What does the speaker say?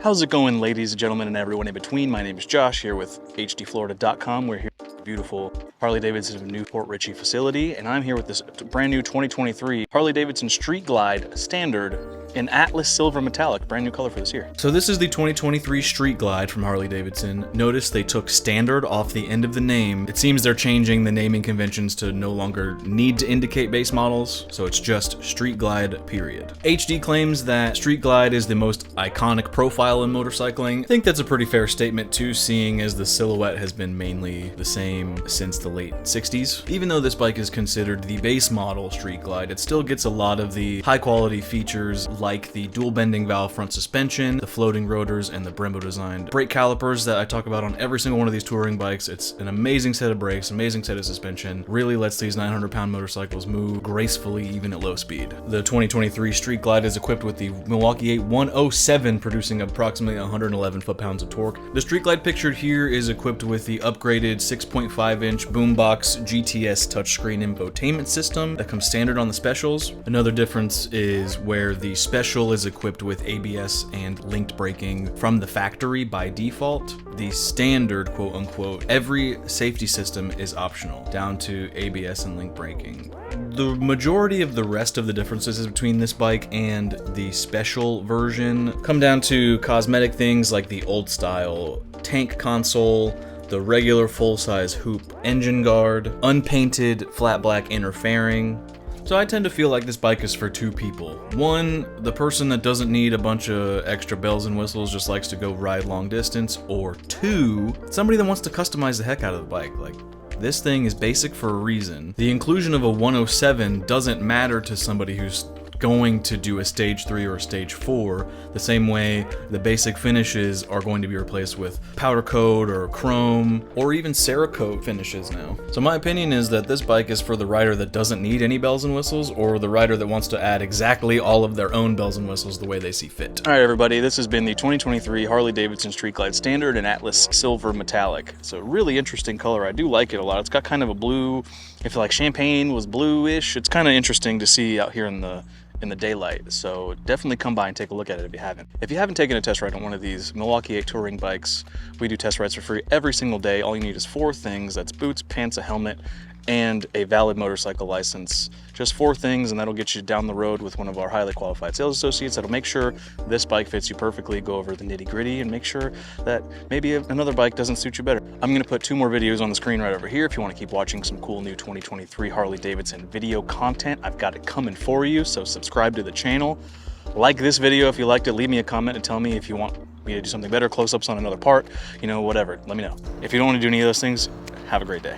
How's it going, ladies and gentlemen and everyone in between? My name is Josh here with hdflorida.com. We're here at the beautiful Harley-Davidson of Newport Richey facility, and I'm here with this brand new 2023 Harley-Davidson Street Glide Standard in Atlas Silver Metallic, brand new color for this year. So this is the 2023 Street Glide from Harley-Davidson. Notice they took standard off the end of the name. It seems they're changing the naming conventions to no longer need to indicate base models, so it's just Street Glide, period. HD claims that Street Glide is the most iconic profile in motorcycling. I think that's a pretty fair statement too, seeing as the silhouette has been mainly the same since the late 60s. Even though this bike is considered the base model Street Glide, it still gets a lot of the high quality features like the dual bending valve front suspension, the floating rotors, and the Brembo designed brake calipers that I talk about on every single one of these touring bikes. It's an amazing set of brakes, amazing set of suspension, really lets these 900-pound motorcycles move gracefully even at low speed. The 2023 Street Glide is equipped with the Milwaukee 8 107, producing approximately 111 foot-pounds of torque. The Street Glide pictured here is equipped with the upgraded 6.5-inch boombox GTS touchscreen infotainment system that comes standard on the specials. Another difference is where the special is equipped with ABS and linked braking from the factory by default. The standard, quote unquote, every safety system is optional, down to ABS and link braking. The majority of the rest of the differences between this bike and the special version come down to cosmetic things like the old style tank console, the regular full-size hoop engine guard, unpainted flat black inner fairing. So I tend to feel like this bike is for two people. One, the person that doesn't need a bunch of extra bells and whistles, just likes to go ride long distance. Or two, somebody that wants to customize the heck out of the bike. Like, this thing is basic for a reason. The inclusion of a 107 doesn't matter to somebody who's going to do a stage 3 or a stage 4, the same way the basic finishes are going to be replaced with powder coat or chrome or even Cerakote finishes now. So my opinion is that this bike is for the rider that doesn't need any bells and whistles, or the rider that wants to add exactly all of their own bells and whistles the way they see fit. All right, everybody, this has been the 2023 Harley-Davidson Street Glide Standard in Atlas Silver Metallic. It's a really interesting color. I do like it a lot. It's got kind of a blue, if like champagne was bluish, it's kind of interesting to see out here in the daylight, so definitely come by and take a look at it if you haven't. If you haven't taken a test ride on one of these Milwaukee 8 touring bikes, we do test rides for free every single day. All you need is 4 things. That's boots, pants, a helmet, and a valid motorcycle license. Just 4 things, and that'll get you down the road with one of our highly qualified sales associates that'll make sure this bike fits you perfectly, go over the nitty-gritty, and make sure that maybe another bike doesn't suit you better. I'm gonna put 2 more videos on the screen right over here if you want to keep watching some cool new 2023 Harley-Davidson video content. I've got it coming for you, so subscribe to the channel. Like this video if you liked it. Leave me a comment and tell me if you want me to do something better, close-ups on another part, you know, whatever. Let me know. If you don't want to do any of those things, have a great day.